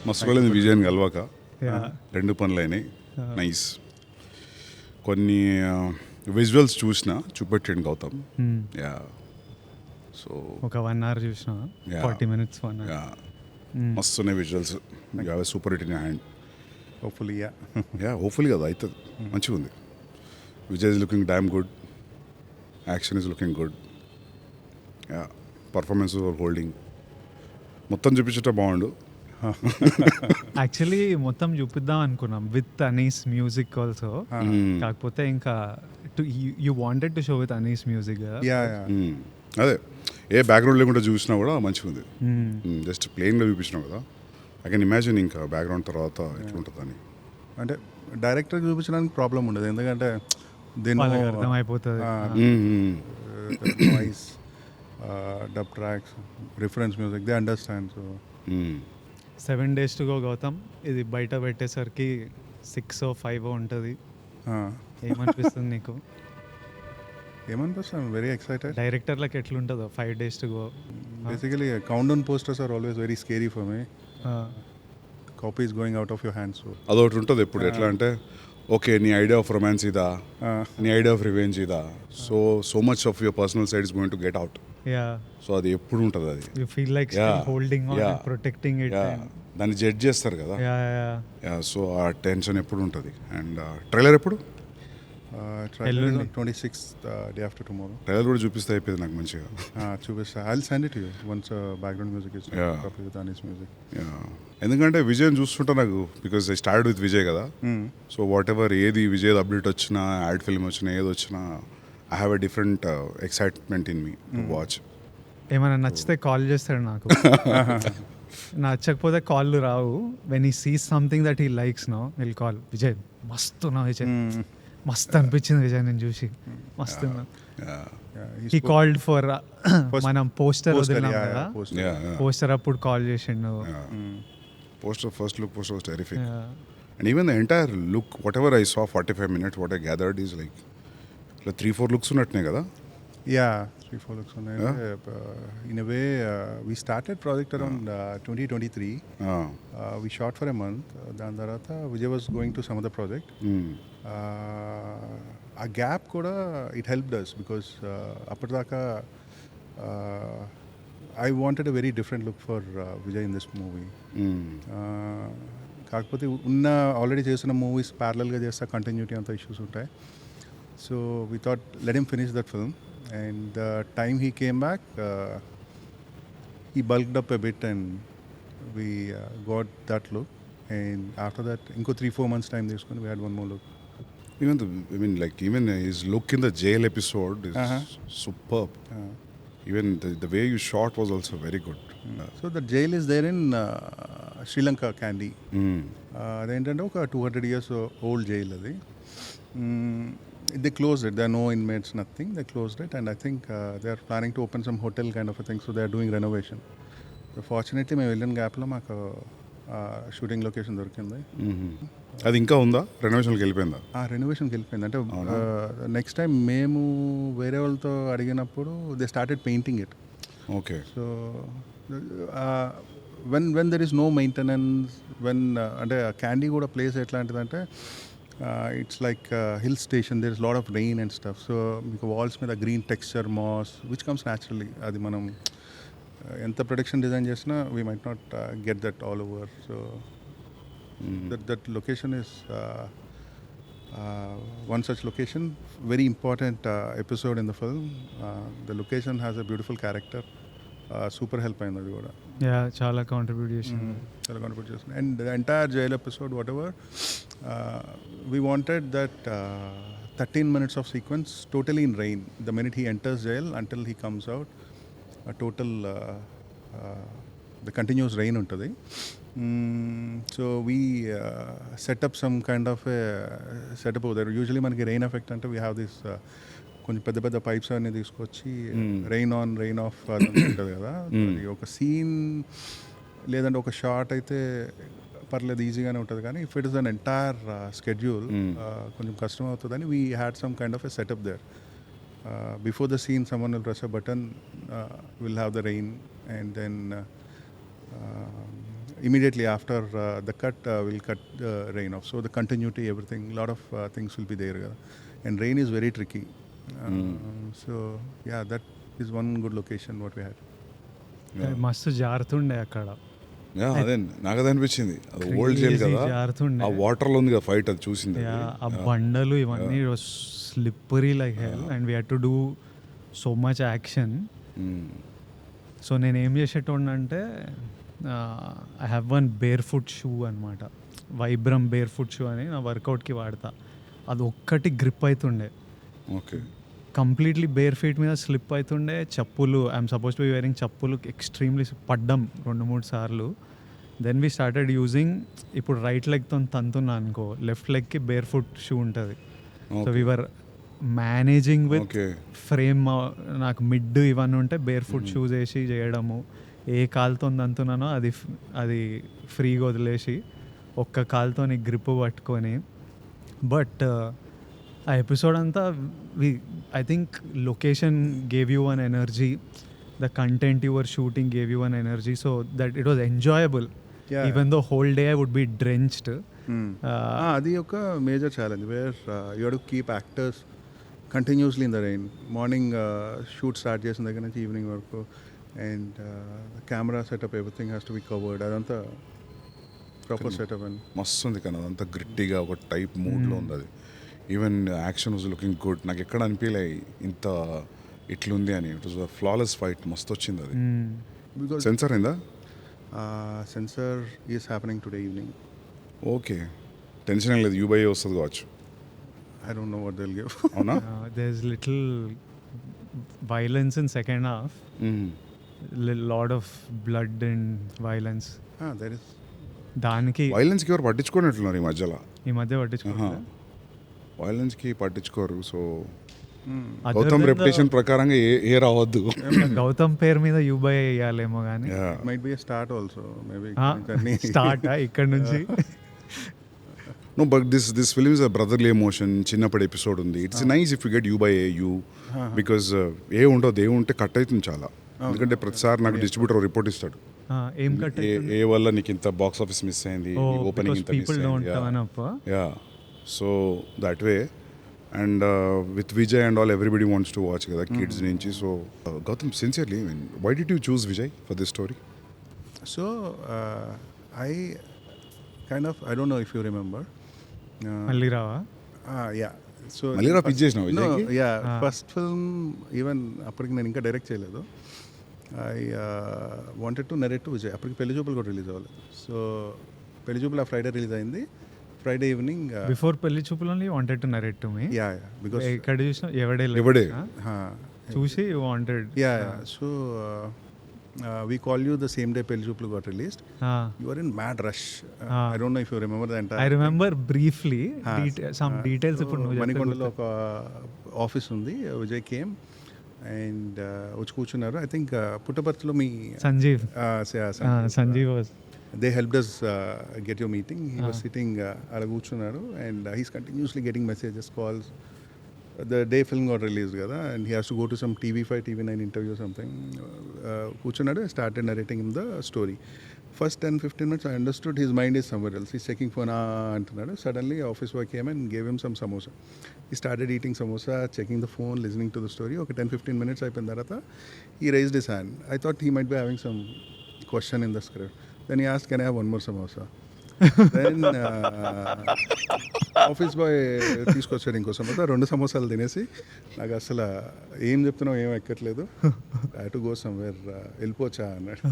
మస్తు వెళ్ళింది Vijayan కలవాక, Yeah. 2 పనులైనాయి. Nice. కొన్ని విజువల్స్ చూపెట్టండి గౌతమ్. యా, సో ఒక 1 hour చూసిన, 40 minutes 1 hour. యా, మస్తు ఉన్నాయి visuals. You have a super hit in hand. Hopefully yeah, hopefully కదా అవుతుంది. మంచిగా ఉంది. Vijay is looking damn good, action is looking good. Yeah, performance holding మొత్తం చూపించట బాగుండు. యాక్చువల్లీ మొత్తం చూపిద్దాం అనుకున్నాం విత్ అనీస్ మ్యూజిక్ ఆల్సో, కాకపోతే ఇంకా you wanted to show with Anees music. అదే ఏ బ్యాక్గ్రౌండ్ లేకుండా చూసినా కూడా మంచిగా ఉంది. జస్ట్ ప్లెయిన్గా చూపించినాం కదా, ఐ కెన్ ఇమాజిన్ ఇంకా బ్యాక్గ్రౌండ్ తర్వాత ఎట్లుంటుందని. అంటే డైరెక్టర్ చూపించడానికి ప్రాబ్లం ఉండదు, ఎందుకంటే దీని అర్థమైపోతుంది. Noise, dub tracks, reference music, they understand. So 7 days to go Gautam, ఇది బయట పెట్టేసరికి 6 or 5 ఉంటుంది. ఏమనిపిస్తుంది నీకు? ఏమనిపిస్తుంది? Very excited. డైరెక్టర్లకు ఎట్లుంటుందో 5 days to go? Basically countdown posters are always very scary for me. Copies going out of your hands. అదొకటి ఉంటుంది ఎప్పుడు. ఎట్లా అంటే ఓకే, నీ ఐడియా ఆఫ్ రొమాన్స్ ఇదా, నీ ఐడియా ఆఫ్ రివెంజ్ ఇదా, so much of your personal side is going to get out. So అది ఎప్పుడు ఉంటుంది, అది you feel like holding on and protecting it. దాన్ని జడ్జ్ చేస్తారు కదా. సో ఆ టెన్షన్ ఎప్పుడు ఉంటుంది. అండ్ ట్రైలర్ ఎప్పుడు? 26th, day after tomorrow. Trailer కూడా చూపిస్తే అయిపోయింది నాకు మంచిగా. చూపిస్తా. I'll send it to you once background music is copy with Anis music. ఎందుకంటే విజయ్ చూస్తుంటా నాకు, because I start with Vijay కదా. సో వాట్ ఎవర్ ఏది విజయ్ అప్డేట్ వచ్చినా, యాడ్ ఫిల్మ్ వచ్చినా, ఏది వచ్చినా, I have a different excitement in me to watch. ఏమైనా నచ్చితే కాల్ చేస్తాడు నాకు, నచ్చకపోతే కాళ్ళు రావు. When he sees something that he likes no, will call Vijay మస్తు నా విజయ్, మస్తు అనిపించింది విజయ్ నేను చూసి, మస్తు. హీ కాల్డ్ ఫర్ మనం పోస్టర్ వదిలినాం కదా, పోస్టర్ అప్పుడు కాల్ చేసిండు. Poster, first look poster was terrific. And even the entire look, what ever I saw 45 minutes, what I gathered is like 3-4 looks ఉన్నట్టునే కదా. 3-4 looks ఉన్నాయి. In a way, we started project around 2023. We shot for a month. దాని తర్వాత Vijay was going to some other project. ఆ gap కూడా it helped us because అప్పటిదాకా I wanted a very different look for Vijay in this movie. కాకపోతే ఉన్న already చేసిన movies ప్యారలల్గా చేస్తే కంటిన్యూటీ అంత ఇష్యూస్ ఉంటాయి. So we thought let him finish that film, and the time he came back, he bulked up a bit and we got that look. And after that, inko 3-4 months time we had one more look. Even his look in the jail episode is superb. Even the way you shot was also very good. So the jail is there in Sri Lanka, Kandy. అదేంటంటే ఒక 200 years old jail అది. They closed it. There are no inmates, nothing. They closed it, and I think they are planning to open some hotel kind of a thing. So they are doing renovation. So fortunately, మేము వెళ్ళిన గ్యాప్లో మాకు shooting location దొరికింది. అది ఇంకా ఉందా? రెనోవేషన్కి వెళ్ళిపోయిందా? రెనోవేషన్కి వెళ్ళిపోయింది. అంటే నెక్స్ట్ టైం మేము వేరే వాళ్ళతో అడిగినప్పుడు they started painting it. Okay. So when there is no maintenance, when అంటే క్యాండీ కూడా place ఎట్లాంటిదంటే it's like a hill station, there is a lot of rain and stuff, so మీకు వాల్స్ మీద green texture, mass which comes naturally. అది మనం ఎంత production design చేసినా we might not get that all over. So that location is one such location, very important episode in the film. The location has a beautiful character. Super help అయింది అది కూడా. చాలా contribute చేసింది. And the entire jail episode what ever we wanted that 13 minutes of sequence totally in rain. The minute he enters jail until he comes out, a total the continuous rain ఉంటుంది. So we set up some kind of a setup over there. Usually మనకి rain effect అంటే we have this కొంచెం పెద్ద పెద్ద pipes అన్నీ తీసుకొచ్చి rain on rain of ఉంటుంది కదా. ఒక సీన్ లేదంటే ఒక షాట్ అయితే పర్లేదు, ఈజీగానే ఉంటుంది. కానీ if it is an entire schedule కొంచెం కష్టం అవుతుందని we had some kind of a setup there. Before the scene someone will press a button, will have the rain, and then immediately after the cut, we'll cut the rain off. So the continuity, everything, a lot of things will be there. And rain is very tricky. So yeah, that is one good location what we had. మస్తు జారుతుండే అక్కడ. అదే నాకు అదే అనిపించింది. అది old jail కదా, జారుతుండే. ఆ వాటర్లో ఉంది కదా ఫైట్, అది చూసింది. ఆ బండలు ఇవన్నీ slippery like hell and we had to do so much action. So నేను ఏం చేసేటోడినంటే I have one bare foot shoe అనమాట, వైబ్రమ్ బేర్ ఫుట్ షూ అని నా వర్కౌట్కి వాడతా. అది ఒక్కటి గ్రిప్ అవుతుండే. ఓకే. కంప్లీట్లీ బేర్ ఫీట్ మీద స్లిప్ అవుతుండే. చెప్పులు, I'm supposed to be wearing చెప్పులు, ఎక్స్ట్రీమ్లీ పడ్డం 2-3 సార్లు. దెన్ వీ స్టార్టెడ్ యూజింగ్, ఇప్పుడు రైట్ లెగ్తో తంతున్నా అనుకో, లెఫ్ట్ లెగ్కి బేర్ ఫుట్ షూ ఉంటుంది. So we were managing with frame. నాకు మిడ్ ఇవన్నీ ఉంటే బేర్ ఫుట్ షూస్ వేసి చేయడము. ఏ కాలుతో తంతున్నానో అది ఫ్రీగా వదిలేసి ఒక్క కాలుతో గ్రిప్ పట్టుకొని. బట్ ఆ ఎపిసోడ్ అంతా I think location gave you one energy, the content your shooting gave you one energy, so that it was enjoyable even though whole day I would be drenched. అది ఒక major challenge where you have to keep actors continuously in the rain. Morning shoot start చేసిన దగ్గర నుంచి evening వరకు, and camera setup everything has to be covered. అదంతా proper setup and మస్తు ఉంది కానీ అదంతా గ్రిట్టీగా ఒక టైప్ మూడ్లో ఉంది అది. Even action was looking good. నాకు ఎక్కడ అనిపించలే ఇంత ఇట్లుంది అని. It was a flawless fight, మస్తు వచ్చింది అది. బికాస్ సెన్సార్ అయిందా? Censor is happening today evening. Okay, tension ఏం లేదు, యూబై వస్తుంది కావచ్చు. I don't know what they'll give. అవునా? There's little violence in second half. Lot of blood and violence. There is. దానికి వైలెన్స్కి ఎవరు పట్టించుకోనట్లున్నారు ఈ మధ్య పట్టించుకోవాలి. వైలెన్స్కి పట్టించుకోరు. సో గౌతమ్ రెప్యుటేషన్ ప్రకారంగా ఏ రావద్దు. గౌతమ్ పేరు మీద యూబై వేయాలేమో కానీ. Might be a start also. Maybe. Start ఇక్కడ నుంచి. No, but this film is a brotherly emotion. చిన్నప్పటి ఎపిసోడ్ ఉంది. It's nice if you get you by you, because ఏ ఉండదు, ఏ ఉంటే కట్ అవుతుంది చాలా. ఎందుకంటే ప్రతిసారి నాకు డిస్ట్రిబ్యూటర్ రిపోర్ట్ ఇస్తాడు, ఏం కట్ ఏ వల్ల నీకు ఇంత బాక్స్ ఆఫీస్ మిస్ అయింది, ఓపెనింగ్ ఇంత మిస్ అయింది. Yeah, so that way. And with Vijay and all everybody wants to watch కదా, కిడ్స్ నుంచి. So Gautam, sincerely, why did you choose Vijay for this story? So I don't know if you remember. మళ్ళీ రావా? Yeah. So మళ్ళీ రా pitch చేసినావు విజయ్కి? First film even అప్పటికి నేను ఇంకా డైరెక్ట్ చేయలేదు. I wanted to narrate to Vijay. అప్పటికి పెళ్లి చూపులు కూడా రిలీజ్ అవ్వలేదు. సో పెళ్లి చూపులు ఆ ఫ్రైడే రిలీజ్ అయింది. ఫ్రైడే ఈవినింగ్ బిఫోర్ పెళ్లి చూపులు only wanted to narrate to me. Yeah because ఎక్కడ చూసినా ఎవడే చూసి wanted. Yeah so we call you the same day Pelli Choopulu got released. You were in mad rush. I don't know if you remember the entire. I remember briefly. Some details ఇప్పుడు నువ్వు మణికొండలో ఒక office ఉంది. Vijay came and వచ్చి కూర్చున్నారు. I think పుట్టపర్తిలో మీ Sanjeev was. They helped us get your meeting. He was sitting అలా కూర్చున్నారు and he's continuously getting messages, calls. The day film got released kada, and he has to go to some TV5, TV9 interview or something. Kuchunadu, I started narrating him the story. First 10-15 minutes I understood his mind is somewhere else. He's checking phone antunadu. Suddenly office boy came and gave him some samosa. He started eating samosa, checking the phone, listening to the story. Okay, 10-15 minutes అయిపోయిన తర్వాత he raised his hand. I thought he might be having some question in the script. Then he asked, can I have one more samosa? Then office boy తీసుకొచ్చాడు ఇంకో సమోసా. 2 సమోసాలు తినేసి నాకు అసలు ఏం చెప్తున్నావు ఏం ఎక్కట్లేదు, ఐ టు గో సమ్వేర్, వెళ్ళిపోవచ్చా అన్నాడు.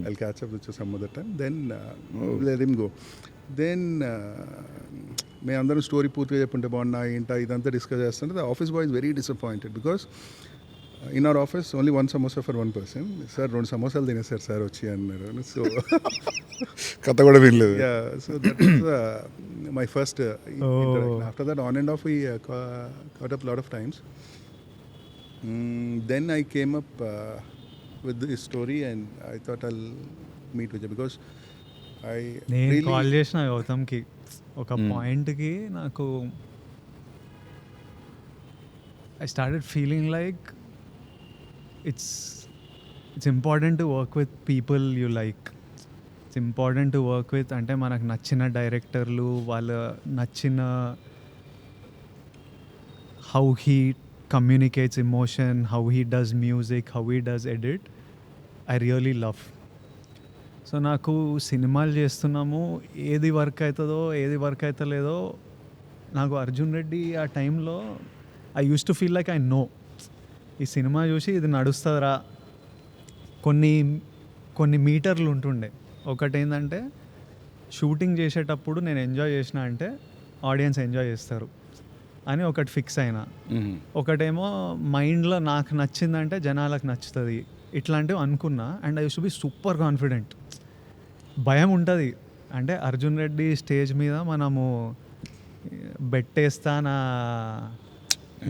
I catch up with some other time. Then let him go. Then మేము అందరం స్టోరీ పూర్తిగా చెప్పుంటే బాగున్నా ఏంటా ఇదంతా డిస్కస్ చేస్తుంటే the office boy is very disappointed because in our office only one samosa for one person. Sir, 2 సమోసాలు తినేసారు sir వచ్చి అన్నారు. సో కథ కూడా వినలేదు. yeah, so that was my first interaction. After that on and off we caught up a lot of times. Then I came up with this story and I thought I'll meet Vijay because నేను call చేసిన గౌతమ్కి ఒక పాయింట్కి నాకు I started feeling like it's important to work with people you like. It's important to work with అంటే మనకు నచ్చిన డైరెక్టర్లు, వాళ్ళ నచ్చిన how he communicates emotion, how he does music, how he does edit, I really love. So నాకు సినిమాలు చేస్తున్నాము, ఏది వర్క్ అవుతుందో ఏది వర్క్ అవుతలేదో, నాకు అర్జున్ రెడ్డి ఆ టైంలో I use to feel like I know, ఈ సినిమా చూసి ఇది నడుస్తుందిరా. కొన్ని మీటర్లు ఉంటుండే. ఒకటి ఏంటంటే షూటింగ్ చేసేటప్పుడు నేను ఎంజాయ్ చేసిన అంటే ఆడియన్స్ ఎంజాయ్ చేస్తారు అని ఒకటి ఫిక్స్ అయినా. ఒకటేమో మైండ్లో నాకు నచ్చిందంటే జనాలకు నచ్చుతుంది, ఇట్లాంటివి అనుకున్నా. And I use to be super confident. భయం ఉంటుంది అంటే అర్జున్ రెడ్డి స్టేజ్ మీద మనము బెట్టేస్తా,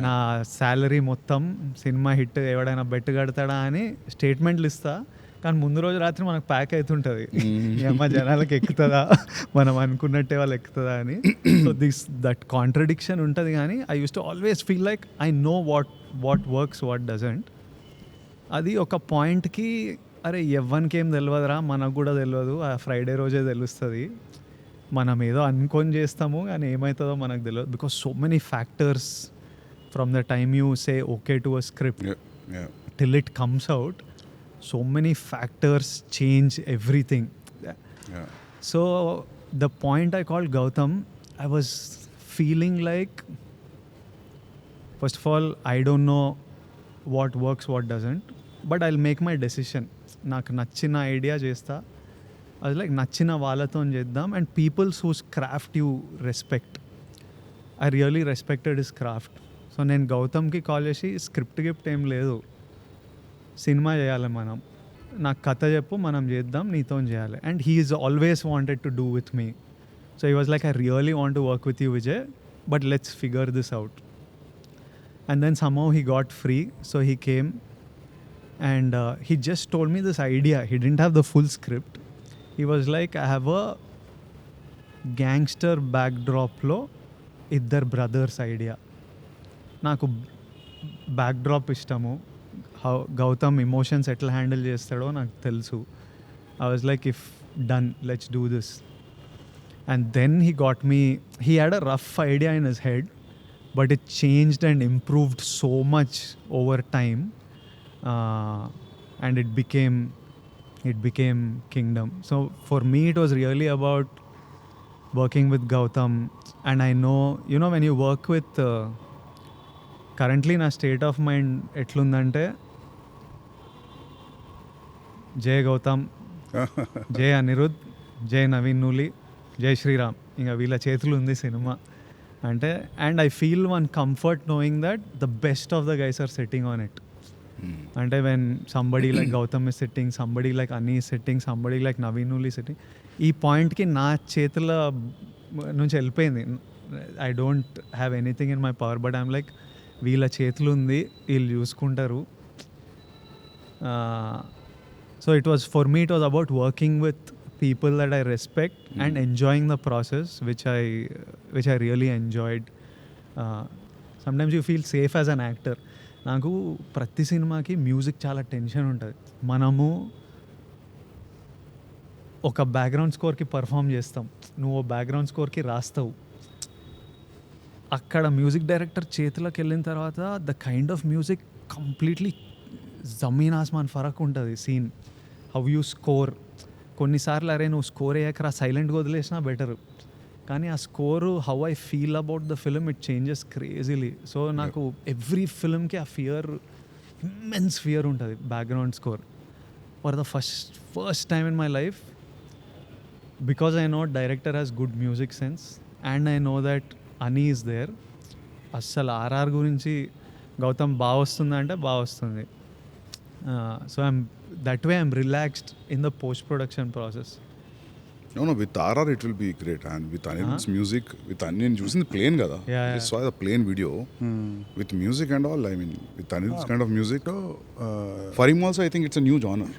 నా శాలరీ మొత్తం సినిమా హిట్ ఎవడైనా బెట్ కడతాడా అని స్టేట్మెంట్లు ఇస్తా. కానీ ముందు రోజు రాత్రి మనకు ప్యాక్ అవుతుంటుంది, అమ్మ జనాలకు ఎక్కుతుందా, మనం అనుకున్నట్టే వాళ్ళు ఎక్కుతుందా అని. సో దట్ కాంట్రడిక్షన్ ఉంటుంది. కానీ I use to always feel like I know what works, what doesn't. అది ఒక పాయింట్కి అరే ఎవ్వనికి ఏం తెలియదురా, మనకు కూడా తెలియదు, ఆ ఫ్రైడే రోజే తెలుస్తుంది, మనం ఏదో అనుకొని చేస్తాము కానీ ఏమవుతుందో మనకు తెలియదు. Because so many factors from the time you say okay to a script till it comes out, so many factors change everything. So the point I called Gowtam, I was feeling like, first of all, I don't know what works, what doesn't, but I'll make my decision. నాకు నచ్చిన idea చేస్తా, అది like నచ్చిన వాళ్ళతో చేద్దాం. And peoples whose craft you respect, I really respected his craft. So నేను గౌతమ్కి call చేసి స్క్రిప్ట్ గిఫ్ట్ ఏం లేదు, సినిమా చేయాలి మనం, నాకు కథ చెప్పు, మనం చేద్దాం, నీతో చేయాలి. And he is always wanted to do with me. So he was like I really want to work with you Vijay, but let's figure this out. And then somehow he got free, so he came and he just told me this idea. He didn't have the full script. He was like, I have a gangster backdrop lo iddar brothers idea. నాకు backdrop ఇష్టము, how Gautam emotions ఎట్లా handle చేస్తాడో నాకు తెలుసు. I was like if done, let's do this. And then he got me, he had a rough idea in his head, but it changed and improved so much over time. And it became kingdom. So for me it was really about working with Gowtam. And I know, you know, when you work with currently na state of mind etlundante, Jay Gowtam, Jay Anirudh, Jay Naveen Nuli, Jay Shriram, inga veela చేతులు ఉంది cinema అంటే. And I feel one comfort knowing that the best of the guys are sitting on it. అంటే when somebody like Gowtam is sitting, somebody like Ani is sitting, somebody like Naveen Nuli sitting, ఈ పాయింట్కి నా చేతుల నుంచి వెళ్ళిపోయింది. I don't have anything in my power, but I'm like వీళ్ళ చేతులు ఉంది, వీళ్ళు చూసుకుంటారు. So it was for me, it was about working with people that I respect and enjoying the process, which I really enjoyed. Sometimes you feel safe as an actor. నాకు ప్రతి సినిమాకి music చాలా tension ఉంటుంది. మనము ఒక background స్కోర్కి perform చేస్తాం, నువ్వు background స్కోర్కి రాస్తావు. అక్కడ మ్యూజిక్ డైరెక్టర్ చేతిలోకి వెళ్ళిన తర్వాత the kind of music completely జమీన్ ఆస్మాన్ ఫరక్ ఉంటుంది. సీన్ హౌ యూ స్కోర్, కొన్నిసార్లు అరే నువ్వు స్కోర్ అయ్యాక సైలెంట్గా వదిలేసినా బెటర్, కానీ ఆ score how I feel about the film it changes crazily. So నాకు ఎవ్రీ ఫిలింకి ఆ ఫియర్, ఇమ్మెన్స్ ఫియర్ ఉంటుంది background score. For the first time in my life, because I know director has good music sense and I know that అని is there, అస్సలు RR గురించి గౌతమ్ బాగా వస్తుందంటే బాగా వస్తుంది. So that way I'm relaxed in the post-production process. No, with RR it will be great. And with Anirudh's music, with Aniruddh, using the plane kada. Yeah. I saw the plane video with music and all. I mean, with Anirudh's kind of music. For him also, I think it's a new genre.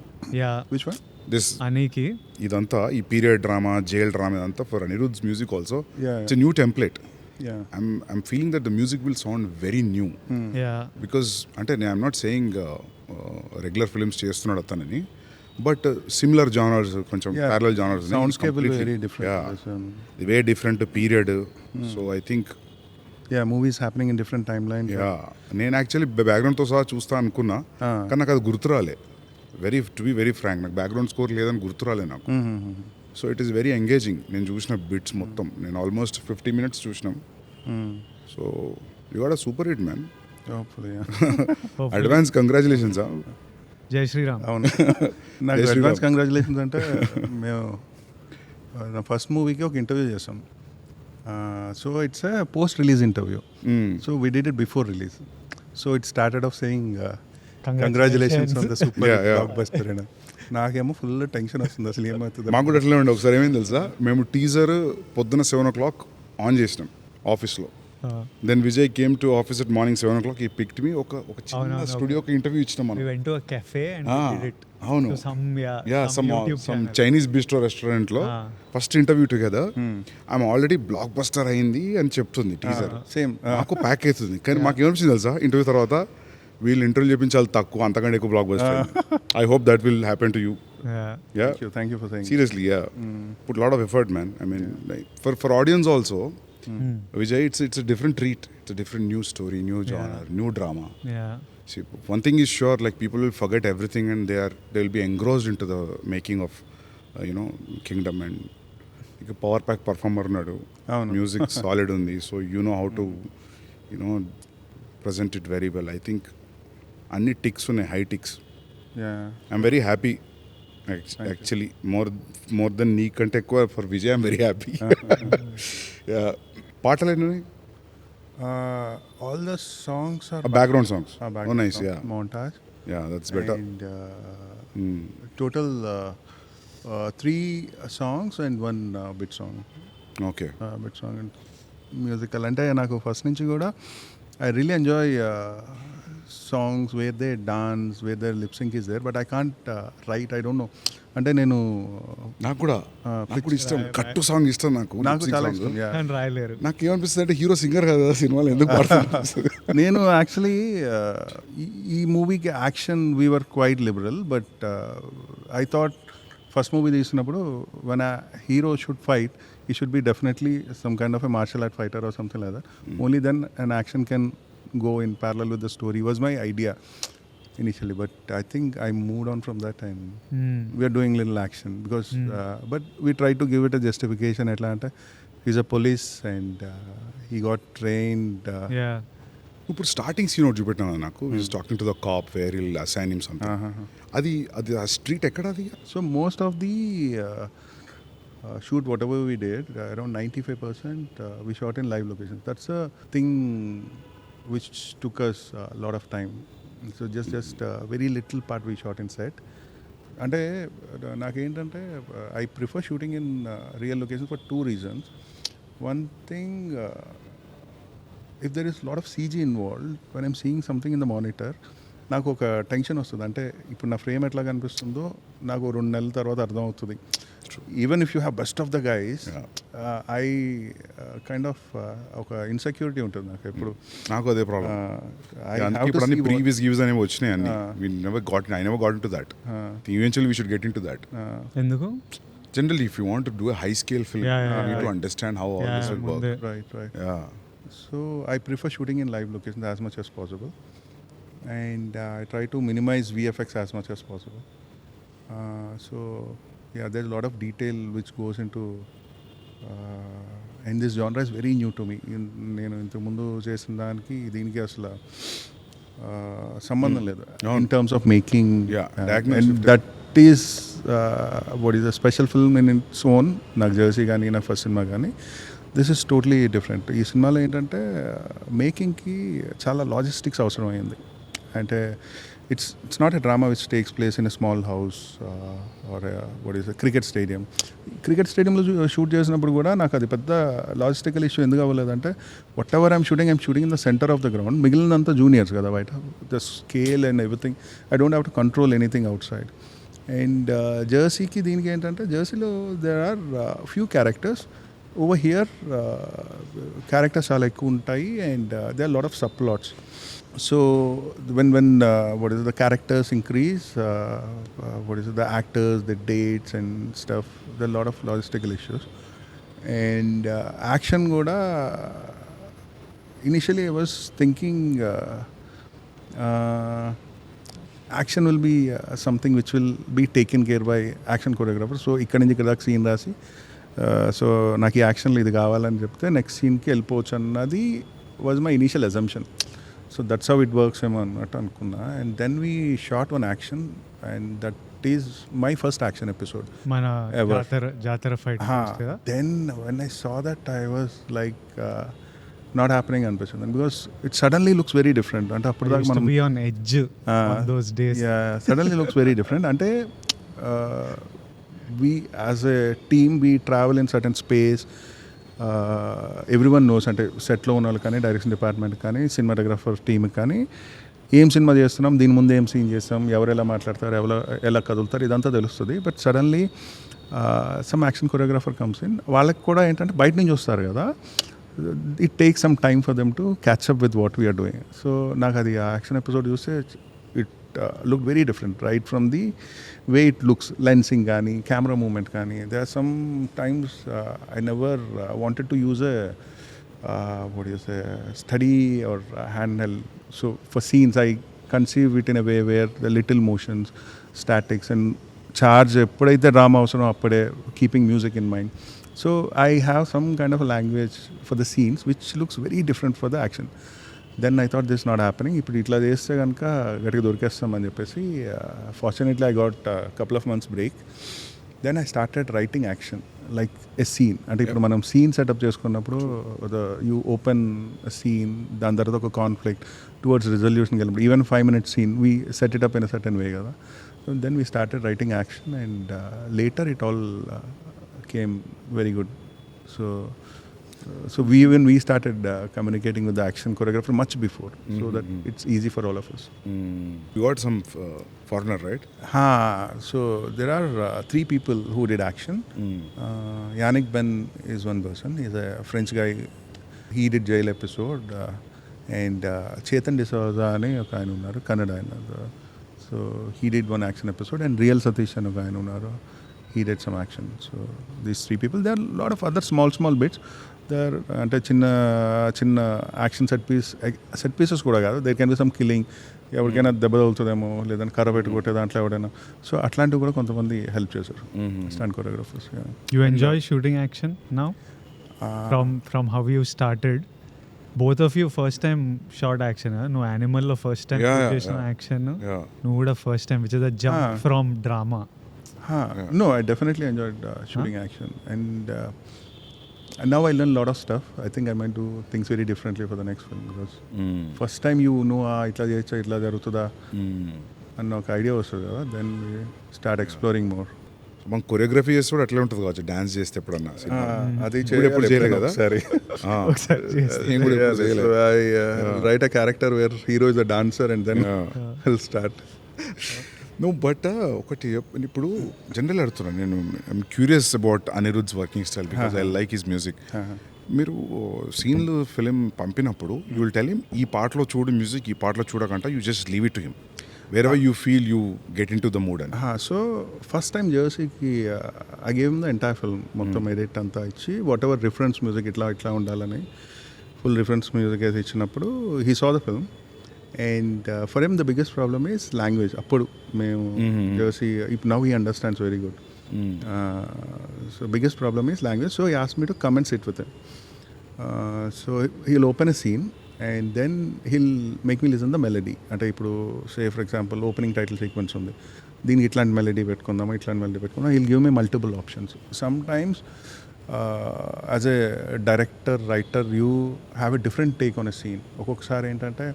Yeah. Which one? This Aniki. Idanta, ee period drama, jail drama, idanta for Anirudh's music also. Yeah. It's a new template. Yeah. I'm feeling that the music will sound very new. Yeah. Because I'm not saying regular films చేస్తున్నాడు అతనని, but similar genres, కొంచెం parallel genres. Soundscape will be very different. Way different period. So I think movies happening in different time line. నేను actually బ్యాక్గ్రౌండ్తో సహా చూస్తా అనుకున్నా, కానీ నాకు అది గుర్తురాలే. To be very Frank, నాకు బ్యాక్గ్రౌండ్ స్కోర్ లేదని గుర్తురాలే నాకు. So it is very engaging. నేను చూసిన బిట్స్ మొత్తం, నేను ఆల్మోస్ట్ 50 minutes చూసినాం. So you got a super hit man. Advance congratulations. జై శ్రీరామ్. అవును, నాకు అడ్వాన్స్ కంగ్రాచులేషన్స్ అంటే మేము నా ఫస్ట్ మూవీకి ఒక ఇంటర్వ్యూ చేసాం. So it's a post release interview. So we did it before release. So it started off saying congratulations on the super block buster. నాకేమో ఫుల్ టెన్షన్ వస్తుంది, అసలు ఏమవుతుంది. మాకు కూడా అట్లనే ఉండే. ఒకసారి ఏమైంది తెలుసా, మేము టీజర్ పొద్దున 7 o'clock ఆన్ చేసినాం ఆఫీస్లో. Then Vijay came to office at morning 7 o'clock. ఈ పిక్డ్ మీ ఒక చిన్న స్టూడియోకి ఇంటర్వ్యూ ఇచ్చినాం మనం. అవును, సమ్ చైనీస్ బిస్ట్రో రెస్టారెంట్ లో ఫస్ట్ ఇంటర్వ్యూ టుగెదర్. ఆమె ఆల్రెడీ బ్లాక్ బస్టర్ అయింది అని చెప్తుంది టీజర్. సేమ్ మాకు ప్యాక్ అవుతుంది, కానీ మాకు ఏమనిపించింది తెలుసా, ఇంటర్వ్యూ తర్వాత వీళ్ళు ఇంటర్వ్యూ చెప్పించాలి తక్కువ, అంతకంటే ఎక్కువ block buster. I hope that will happen to you. Thank you for saying. Seriously, put a lot of effort, man. I mean, like, for audience also, Vijay, it's a different treat. It's a different new story, new genre, new drama. See, one thing is sure, like, people will forget everything and they'll be engrossed into the making of Kingdom. And like a power pack performer nadu, music solid undi, so you know how to present it very well. I think anni ticks unnai, high ticks. I'm very happy. Actually, more than nee kante ekkuva for Vijay, I'm very happy. పాటలు ఎన్ని? All the songs are background songs. Background oh nice songs. Yeah, montage. That's better. And total 3 songs and 1 bit song. Okay. Bit song and musical. అంటే నాకు first నుంచి కూడా I really enjoy songs where they dance, where their lip sync is there, but I can't write. I don't know. అంటే నేను నాకు కూడా ఇష్టం, కట్టు సాంగ్ ఇష్టం. నాకు చాలా ఇష్టం. రాయలేరు. నాకు ఏమనిపిస్తుంది అంటే హీరో సింగర్ కదా సినిమాలో ఎందుకు పాడుతుంది. నేను యాక్చువల్లీ ఈ మూవీకి action we're quite liberal, but I thought first movie తీసినప్పుడు when a hero should fight, he should be definitely some kind of a martial art fighter or something like that. Only then an action can go in parallel with the story was my idea initially, but I think I moved on from that and we are doing little action because but we try to give it a justification. Atlanta, he's a police and he got trained. ఇప్పుడు starting scene ఒకటి చూపెట్టినా నాకు, is talking to the cop where will assign him something. అది ఆ street ఎక్కడ అది? So most of the shoot whatever we did, around 95% we shot in live locations. That's a thing which took us a lot of time. So just very little part we shot in set. అంటే నాకేంటంటే I prefer shooting in real locations for 2 reasons. One thing, if there is a lot of CG involved, when I'm seeing something in the monitor, నాకు ఒక tension వస్తుంది. అంటే ఇప్పుడు నా frame ఎట్లా కనిపిస్తుందో నాకు 2 నెలల తర్వాత అర్థం అవుతుంది. Even if you have best of the guys, I kind of ఒక ఇన్సెక్యూరిటీ ఉంటుంది నాకు ఎప్పుడు. నాకు అదే ప్రాబ్లం. ప్రీవియస్ గివ్స్ అనేవి వచ్చినాయి అన్ని. I never got into that. Eventually we should get into that. ఎందుకు? Generally, if you want to do a high scale film, you need to understand how all this will work. Right. So I prefer shooting in live locations as much as possible, and I try to minimize VFX as much as possible. So there's a lot of detail which goes into and this genre is very new to me. నేను ఇంతకు ముందు చేసిన దానికి దీనికి అసలు సంబంధం లేదు in terms of making. And that is what is a special film in its own. నాకు జెర్సీ కానీ నా ఫస్ట్ సినిమా కానీ దిస్ ఇస్ టోటలీ డిఫరెంట్. ఈ సినిమాలో ఏంటంటే మేకింగ్కి చాలా లాజిస్టిక్స్ అవసరం అయింది. అంటే it's not a drama which takes place in a small house or a cricket stadium. Cricket స్టేడియంలో షూట్ చేసినప్పుడు కూడా నాకు అది పెద్ద లాజిస్టికల్ ఇష్యూ ఎందుకు అవ్వలేదంటే whatever I'm shooting in the centre of the ground. మిగిలినంతా జూనియర్స్ కదా బయట. The scale and everything I don't have to control anything outside. And జెర్సీకి దీనికి ఏంటంటే జెర్సీలో there are few characters. Over here characters చాలా ఎక్కువ ఉంటాయి and they are lot of subplots. So when what is it, the characters increase, what is it, the actors, the dates and stuff, there are a lot of logistical issues. And action kuda initially I was thinking action will be something which will be taken care by action choreographer. So ఇక్కడ నుంచి ఇక్కడ దాకా scene రాసి so నాకు ఈ యాక్షన్లో ఇది కావాలని చెప్తే నెక్స్ట్ సీన్కి వెళ్ళిపోవచ్చు అన్నది was my initial assumption. So that's how it works ఏమో అన్నట్టు అనుకున్నా. And then we shot one action and that is my first action episode మన జాతర fight. Then when I saw that I was like not happening అనిపించింది, because it suddenly looks very different. అంటే అప్పుడు దాకా మనం సడన్లీ లుక్స్ వెరీ డిఫరెంట్. అంటే we as a team we travel in certain space, everyone knows, అంటే సెట్లో ఉన్న వాళ్ళు కానీ డైరెక్షన్ డిపార్ట్మెంట్ కానీ సినిమాటోగ్రాఫర్ టీమ్ కానీ ఏం సినిమా చేస్తున్నాం, దీని ముందు ఏం సీన్ చేస్తాం, ఎవరు ఎలా మాట్లాడతారు, ఎవరు ఎలా కదులుతారు, ఇదంతా తెలుస్తుంది. But suddenly some action choreographer comes in, వాళ్ళకి కూడా ఏంటంటే బయట నుంచి వస్తారు కదా, it take some time for them to catch up with what we're doing. So నాకు అది ఆ యాక్షన్ ఎపిసోడ్ చూస్తే looked very different right from the way it looks, lensing gaani, camera movement gaani. There are some times I never wanted to use a what do you say, study or handheld. So for scenes I conceive it in a way where the little motions, statics and charge eppudaithe drama avasaro appade keeping music in mind. So I have some kind of a language for the scenes which looks very different for the action. Then I thought this not happening, ఇప్పుడు ఇట్లా చేస్తే కనుక గట్టిగా దొరికేస్తామని చెప్పేసి fortunately I got couple of months break. Then I started writing action like a scene. అంటే ఇప్పుడు మనం సీన్ సెటప్ చేసుకున్నప్పుడు యూ ఓపెన్ సీన్, దాని తర్వాత ఒక కాన్ఫ్లిక్ట్ టువర్డ్స్ రిజల్యూషన్కి వెళ్ళినప్పుడు even 5 minute scene we set it up in a certain way కదా. Then we started writing action and later it all came very good. So we started communicating with the action choreographer much before, so that it's easy for all of us. You got some foreigner, right? So there are 3 people who did action. Yannick Ben is one person. He's a French guy. He did Jail episode. And Chetan D'Souza ane oka ayana unnaru, Kannada ayana. So he did one action episode. And Real Satish ane oka ayana unnaru, he did some action. So these 3 people. There are a lot of other small bits. There అంటే చిన్న action set pieces కూడా కాదు, there can be some killing, ఎవరికైనా దెబ్బ తగులుతుందేమో, లేదంటే కర్ర పెట్టి కొట్టే దాంట్లో ఎవడైనా. సో అట్లాంటివి కూడా కొంతమంది హెల్ప్ చేశారు stunt choreographers. You enjoy shooting action now from how you started? Both of you first time shot action, నువ్వు యానిమల్లో ఫస్ట్ టైం చేసిన యాక్షన్, నువ్వు కూడా first time which is the jump from drama. No, I definitely enjoyed shooting action, and now I learn a lot of stuff. I think I might do things very differently for the next film, because first time you know itla cheyocha itla jarugutuda anna oka idea vastadi kada, then we start exploring more. మనం choreography చేస్తే కూడా అట్లే ఉంటుంది కావచ్చు, dance చేస్తే ఎప్పుడన్నా. అది ఎప్పుడు చేయలేదు కదా సరే. Write a character where hero is a dancer and then will start. No but ఒకటి ఇప్పుడు జనరల్ అడుగుతున్నాను నేను, I'm curious about Anirudh's working style, because I like his music. మీరు సీన్లు ఫిలిం పంపినప్పుడు యూ విల్ టెల్ హిమ్ ఈ పాటలో చూడు మ్యూజిక్, ఈ పాటలో చూడకంట, you just leave it to him wherever you feel you get into the mood. So first time జెర్సీకి I gave him the entire film, మొత్తం ఎడిట్ అంతా ఇచ్చి వాట్ ఎవర్ రిఫరెన్స్ మ్యూజిక్ ఇట్లా ఉండాలని ఫుల్ రిఫరెన్స్ మ్యూజిక్ వేసి ఇచ్చినప్పుడు he saw the film. And for him the biggest problem is language. Appudu మేము Jersey, now he understands very good. So biggest problem is language. So he asked me to come and sit with him. So he'll open a scene and then he'll make me listen the melody. అంటే ఇప్పుడు say for example opening title sequence ఉంది, దీనికి ఇట్లాంటి melody పెట్టుకుందామా, ఇట్లాంటి melody పెట్టుకుందాం. he'll give me multiple options. Sometimes as a director, writer, you have a different take on a scene. ఒక్కొక్కసారి ఏంటంటే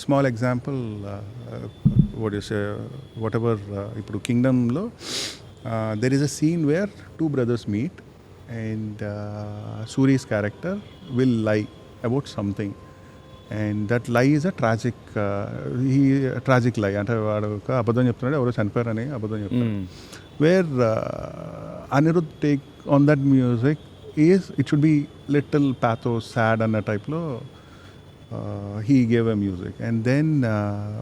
small example what you say, whatever ఇప్పుడు కింగ్డమ్లో there is a scene where 2 brothers meet and Suri's character will lie about something, and that lie is a tragic lie. అంటే వాడు ఒక అబద్ధం చెప్తున్నాడు, ఎవరో చనిపోయారని అబద్ధం చెప్తాడు. Where Anirudh take on that music is it should be little pathos, sad అన్న టైప్లో he gave a music. And then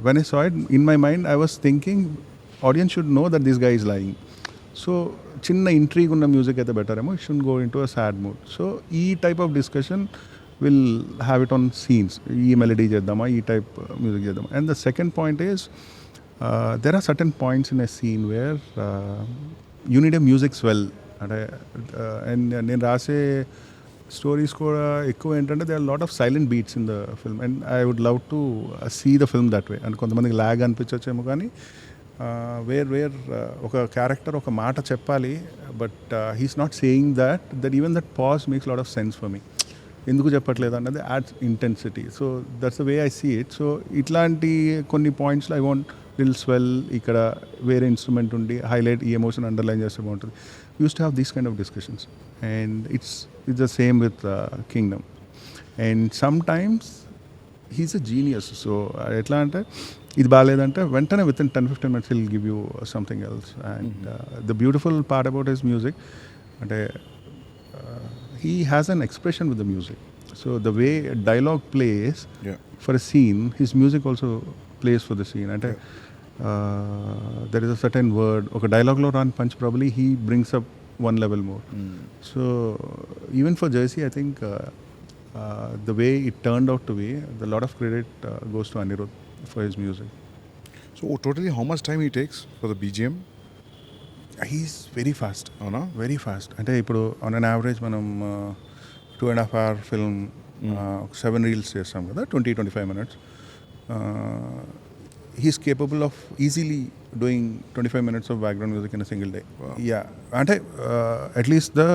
when I saw it, in my mind I was thinking audience should know that this guy is lying. So chinna intrigue unna music aithe better emo, it shouldn't go into a sad mood. So ee type of discussion will have it on scenes. Ee melody cheddama, ee type music cheddama. And the second point is there are certain points in a scene where you need a music swell. And నేను రాసే stories కూడా ఎక్కువ ఏంటంటే they are lot of silent beats in the film and I would love to see the film that way. And కొంతమందికి lag అనిపించచ్చేమో కానీ where ఒక character ఒక మాట చెప్పాలి but he's not saying that even that pause makes lot of sense for me. ఎందుకు చెప్పట్లేదు అన్నది adds intensity. So that's the way I see it. So ఇట్లాంటి కొన్ని పాయింట్స్లో ఐ వాంట్ లిల్ స్వెల్, ఇక్కడ వేరే ఇన్స్ట్రుమెంట్ ఉండి హైలైట్ ఈ ఎమోషన్ అండర్లైన్ చేస్తే బాగుంటుంది. Use to have these kind of discussions and it's the same with Kingdom. And some times he's a genius. So ఎట్లా అంటే ఇది బాగాలేదంటే వెంటనే with in 10-15 minutes will give you something else. And the beautiful part about his music అంటే he has an expression with the music. So the way dialogue plays for a scene, his music also plays for the scene. And there is a certain word, okay, dialogue lo run punch, probably he brings up one level more. So even for Jersey, I think the way it turned out to be, a lot of credit goes to Anirudh for his music. So totally how much time he takes for the BGM? He's very fast. అవునా? Very fast. అంటే ఇప్పుడు on an average మనం 2.5 hour film 7 reels చేస్తాం కదా, 20-25 minutes. He's capable of easily doing 25 minutes of background music in a single day. Yeah, అంటే at least the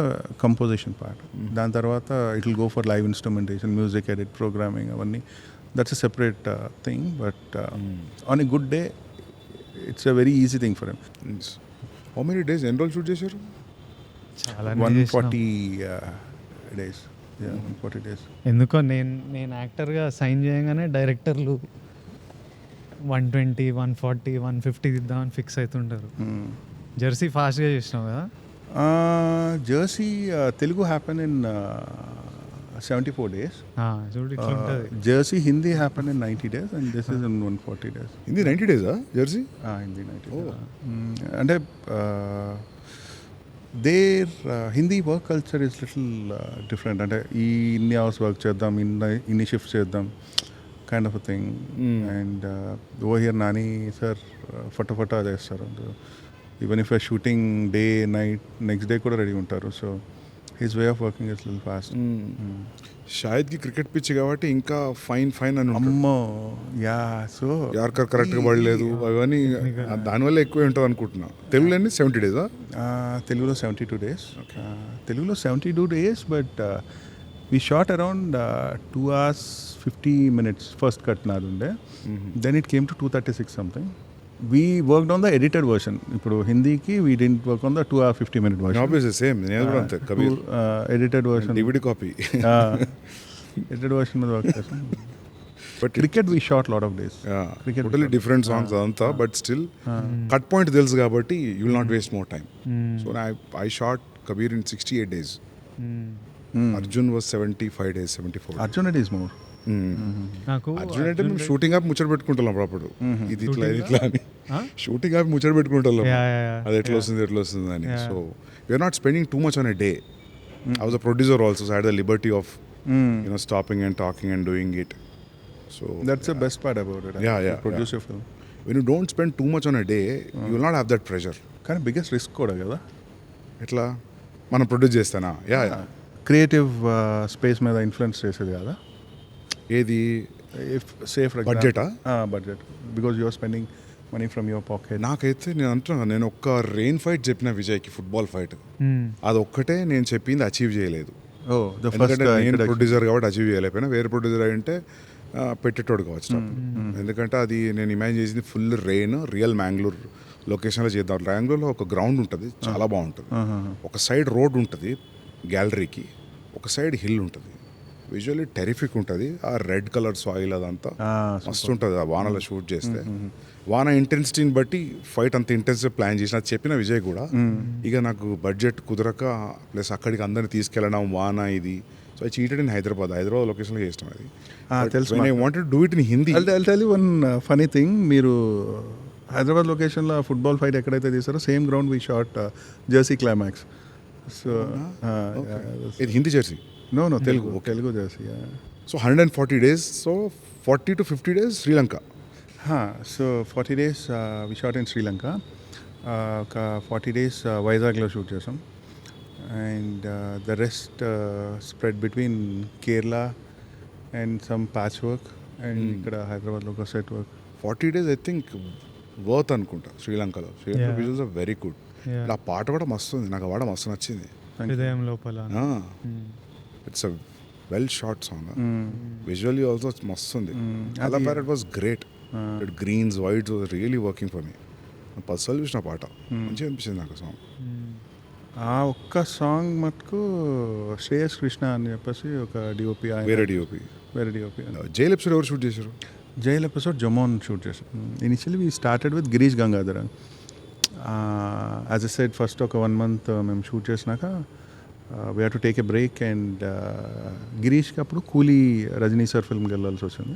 composition part. దాని తర్వాత it will go for live instrumentation, music edit, programming, అవన్నీ that's a separate thing. But on a good day it's a very easy thing for him. How many days ఎన్ని రోజులు shoot చేశారు? చాలా 140 days. Yeah, 140 days. ఎందుకో నేను యాక్టర్గా sign చేయగానే డైరెక్టర్లు 120, 140, 150 ఇద్దామని ఫిక్స్ అవుతుంటారు. జెర్సీ ఫాస్ట్గా చేసినావు కదా? Jersey Telugu happen in 74 days. చూడు ఇట్లా ఉంటుంది. Jersey Hindi happen in 90 days and this is in 140 days. Hindi 90 days Jersey? Hindi 90 days. అంటే there Hindi work culture is little different. అంటే ఇన్ని అవర్స్ వర్క్ చేద్దాం, ఇన్ని షిఫ్ట్స్ చేద్దాం kind of a thing. And oh here Nani sir ఫటాఫటా చేస్తారు. Even if shooting day night next day కూడా రెడీ ఉంటారు. So his way of working is little fast. షాహిద్కి క్రికెట్ పిచ్ కాబట్టి ఇంకా ఫైన్ అని అమ్మో. యా, సో యార్కర్ కరెక్ట్గా పడలేదు అవన్నీ దానివల్ల ఎక్కువ ఉంటుంది అనుకుంటున్నా. తెలుగులో 70 days? తెలుగులో 72 days. తెలుగులో 72 days, but we shot around 2 hours 50 minutes first cut నాది ఉండే. Then it came to 236 something. We worked on the edited version. ఇప్పుడు హిందీకి we didn't work on the 2 hour 50 minute version. Obviously same. నేను కూడా అంతే. Kabir edited version, DVD copy. edited version మీద work చేసాం. But cricket we shot lot of days. Cricket totally different songs అదంతా. But still cut point తెలుసు కాబట్టి you will not waste more time. So I shot Kabir in 68 days. Arjun was 75 days, 74. Arjun it is more. నాకు అర్జున్ అంటే మేము shooting ఆపి ముచ్చట పెట్టుకుంటాం అప్పుడు. ఇది ఇట్లా అని షూటింగ్ ఆపి ముచ్చట పెట్టుకుంటాం అది ఎట్లా వస్తుంది అని. So you're not spending too much on a day. I was a producer also, so I had the liberty of stopping and talking and doing it. So that's the best part about it. Produce your film. When you don't spend too much on a day you will not have that pressure. కానీ biggest risk కూడా కదా. ఎట్లా మనం produce చేస్తానా? Creative space మీద influence చేసేది కదా. ఏది? సేఫ్ బడ్జెటా? Budget, because you are spending money from your pocket. నాకైతే నేను అంటున్నా, నేను ఒక్క రెయిన్ ఫైట్ చెప్పిన విజయ్కి, ఫుట్బాల్ ఫైట్, అదొక్కటే నేను చెప్పింది అచీవ్ చేయలేదు. ఎందుకంటే నేను ప్రొడ్యూసర్ కాబట్టి అచీవ్ చేయలేకపోయినా, వేరే ప్రొడ్యూసర్ అంటే పెట్టేటోడు కావచ్చు. ఎందుకంటే అది నేను ఇమాజిన్ చేసింది ఫుల్ రెయిన్, రియల్ మ్యాంగ్లూర్ లొకేషన్లో చేద్దాం. మ్యాంగ్లూర్లో ఒక గ్రౌండ్ ఉంటుంది, చాలా బాగుంటుంది. ఒక సైడ్ రోడ్ ఉంటుంది గ్యాలరీకి, ఒక సైడ్ హిల్ ఉంటుంది. విజువల్లీ టెరిఫిక్ ఉంటుంది. ఆ రెడ్ కలర్ సాయిల్ అదంతా మస్తు ఉంటుంది ఆ వానలో షూట్ చేస్తే. వాన ఇంటెన్సిటీని బట్టి ఫైట్ అంత ఇంటెన్సివ్ ప్లాన్ చేసిన, అది చెప్పిన విజయ్ కూడా. ఇక నాకు బడ్జెట్ కుదరక, ప్లస్ అక్కడికి అందరిని తీసుకెళ్ళడం, వాన ఇది, so I cheated in Hyderabad లొకేషన్లో చేస్తాం అది. తెలుసు I wanted do it in Hindi. I'll tell you one funny thing. మీరు హైదరాబాద్ లొకేషన్లో ఫుట్బాల్ ఫైట్ ఎక్కడైతే తీసారో same ground we shot Jersey climax. So ఇది Hindi Jersey. No Telugu Jersey. So 140 days, so 40 to 50 days Sri Lanka. So 40 days we shot in Sri Lanka. ఒక 40 days వైజాగ్లో shoot చేసాం. And the rest spread between Kerala and some patch work and ఇక్కడ హైదరాబాద్లో ఒక set work. 40 days I think worth అనుకుంటా శ్రీలంకలో. Sri Lanka visuals are very good. ఆ పాట కూడా మస్తు ఉంది, నాకు ఆ పాట మస్తు నచ్చింది. Hrudayam Lopala it's a well shot song. Visually also మస్తు ఉంది. అలా parrot was great. Greens whites was really working for me. Personal చూసిన పాట మంచిగా అనిపించింది నాకు సాంగ్. ఆ ఒక్క సాంగ్ మటుకు శ్రేయస్ కృష్ణ అని చెప్పేసి ఒక డిఓపి, వేరే డిఓపి. జైల్ ఎపిసోడ్ ఎవరు షూట్ చేశారు? జైల్ ఎపిసోడ్ జమోన్ షూట్ చేశారు. Initially we started with Girish Gangadhar. As I said first ఒక 1 month మేము షూట్ చేసినాక we have to take a break. And గిరీష్కి అప్పుడు కూలీ రజనీ సార్ ఫిల్మ్కి వెళ్ళాల్సి వచ్చింది.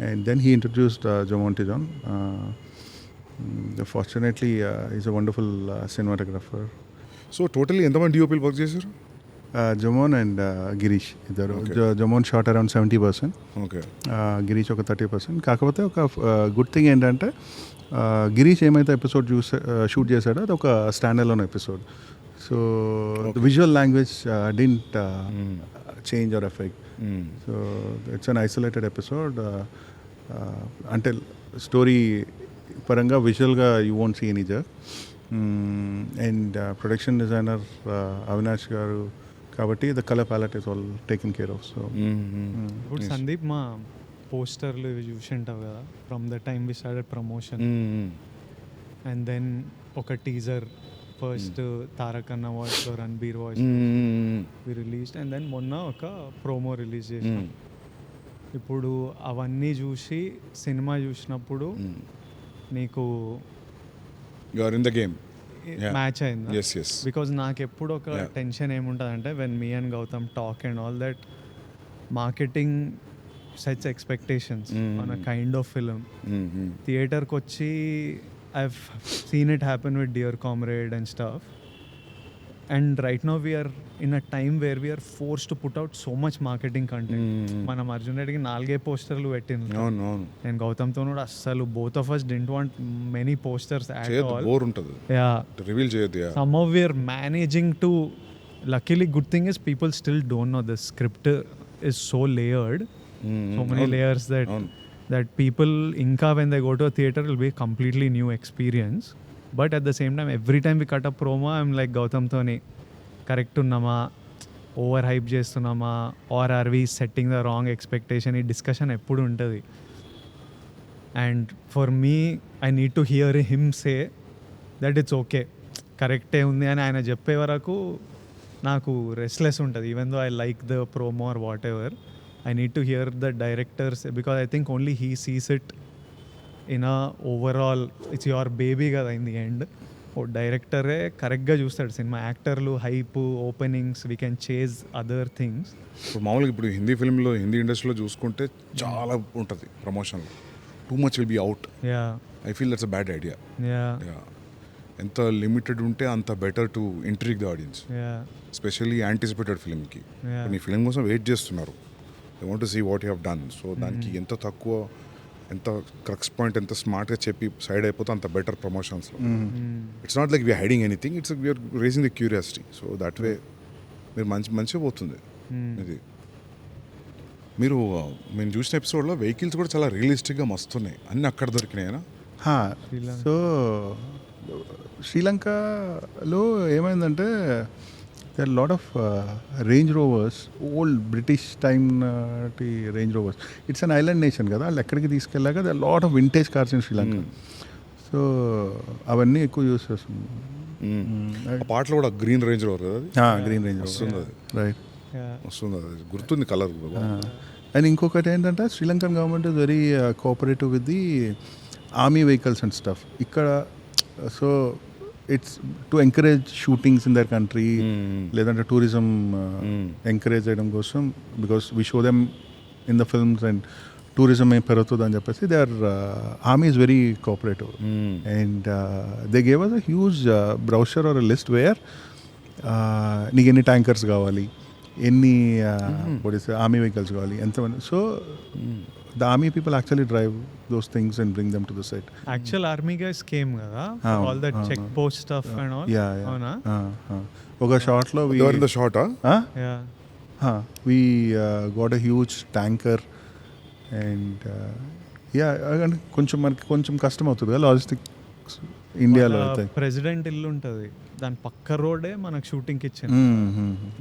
And then he introduced Jomon to John. Fortunately is a wonderful cinematographer. So totally ఎంతమంది డిఓపీలు వర్క్ చేశారు? జమోన్ అండ్ గిరీష్ ఇద్దరు. Jomon shot around 70%, okay, Girish ఒక 30%. కాకపోతే ఒక గుడ్ థింగ్ ఏంటంటే గిరీష్ ఏమైతే ఎపిసోడ్ షూట్ చేశాడో అది ఒక standalone episode. So the visual language didn't change or effect. So it's an isolated episode. అంటే స్టోరీ పరంగా విజువల్గా you won't see any jerk. And production designer Avinash గారు కాబట్టి the colour palette is all taken care of. So ఇప్పుడు సందీప్ మా పోస్టర్లు ఇవి చూసి ఉంటావు కదా, from the time we started promotion and then ఒక టీజర్ ఫస్ట్ తారక్ అన్న వాయిస్లో Ranbir voice we released and then మొన్న ఒక ప్రోమో రిలీజ్ చేసాం. ఇప్పుడు అవన్నీ చూసి సినిమా చూసినప్పుడు నీకు you're in the game match అయిందా? yes బికాజ్ నాకు ఎప్పుడు ఒక టెన్షన్ ఏముంటుంది అంటే when me and Gautam talk and all that marketing sets expectations on a kind of film. థియేటర్కి వచ్చి I have seen it happen with Dear Comrade and stuff. And right now we're in a time where we're force to put out so much marketing content. మనం అర్జున్ రెడ్డికి 4 పోస్టర్లు పెట్టింది. నేను గౌతమ్తో కూడా అస్సలు both of us didn't want many posters at all. Bore ఉంటుంది. Reveal చేయొద్దు. Some of we're managing to. Luckily good thing is people still don't know the script is so layered, so many layers that people inka when they go to a theater will be a completely new experience. But at the same time every time we cut a promo I'm like Gautam toni correct unnama, over hype చేస్తున్నామా, or are we setting the wrong expectation? ఈ discussion ఎప్పుడు ఉంటుంది. And for me I need to hear him say that it's okay, కరెక్టే ఉంది అని ఆయన చెప్పే వరకు నాకు రెస్ట్లెస్ ఉంటుంది. Even though I like the promo or whatever, I need to hear the directors because I think only he sees it in a overall, it's your baby కదా in the end. ఓ డైరెక్టరే కరెక్ట్గా చూస్తాడు cinema. యాక్టర్లు hype, openings, we can chase other things. ఇప్పుడు మామూలుగా ఇప్పుడు హిందీ ఫిల్మ్లో, హిందీ ఇండస్ట్రీలో చూసుకుంటే చాలా ఉంటుంది promotion. Too much will be out. I feel that's a bad idea. ఎంత లిమిటెడ్ ఉంటే అంత better to intrigue the audience, especially anticipated ఫిల్మ్కి. నీ ఫిల్మ్ కోసం వెయిట్ చేస్తున్నారు, I want to see what you have done. So దానికి ఎంత తక్కువ, ఎంత క్రక్స్ పాయింట్, ఎంత స్మార్ట్గా చెప్పి సైడ్ అయిపోతే అంత బెటర్ ప్రమోషన్స్లో. It's not like we're hiding anything, it's we're racing the curiosity. So that way మీరు మంచిగా పోతుంది ఇది. మీరు మేము చూసిన ఎపిసోడ్లో వెహికల్స్ కూడా చాలా రియలిస్టిక్గా మస్తున్నాయి, అన్నీ అక్కడ దొరికినాయనా? సో శ్రీలంకలో ఏమైందంటే there are a lot of Range Rovers, old British time Range Rovers. It's an island nation కదా, వాళ్ళు ఎక్కడికి తీసుకెళ్ళాక there are a lot of vintage cars in Sri Lanka. So అవన్నీ ఎక్కువ యూస్ చేస్తుంది. పాటలో కూడా గ్రీన్ రేంజ్ రోవర్ కదా, green range వస్తుంది అది, రైట్ వస్తుంది, అది గుర్తుంది కలర్. అండ్ ఇంకొకటి ఏంటంటే Sri Lankan government is very cooperative with the army vehicles and stuff ఇక్కడ. So it's to encourage shootings in their country, లేదంటే టూరిజం ఎంకరేజ్ చేయడం కోసం, because we show them in the films and tourism ఏం పెరుగుతుంది అని చెప్పేసి they are army is very cooperative and they gave us a huge brochure or list where నీకు ఎన్ని tankers కావాలి, ఎన్ని ఆర్మీ వెహికల్స్ కావాలి, ఎంతమంది. So the army people actually drive those things and bring them to the set. Actual army guys came కదా, all that check post stuff and all. Yeah. అవునా? ఒక shot లో They were in the shot, huh? Yeah. We got a huge tanker and కొంచెం మనకి కొంచెం కష్టం అవుతుంది కదా లాజిస్టిక్స్ ఇండియాలో అయితే. ప్రెసిడెంట్ ఇల్లు ఉంటుంది, దాని పక్క రోడే మనకు షూటింగ్కి ఇచ్చింది.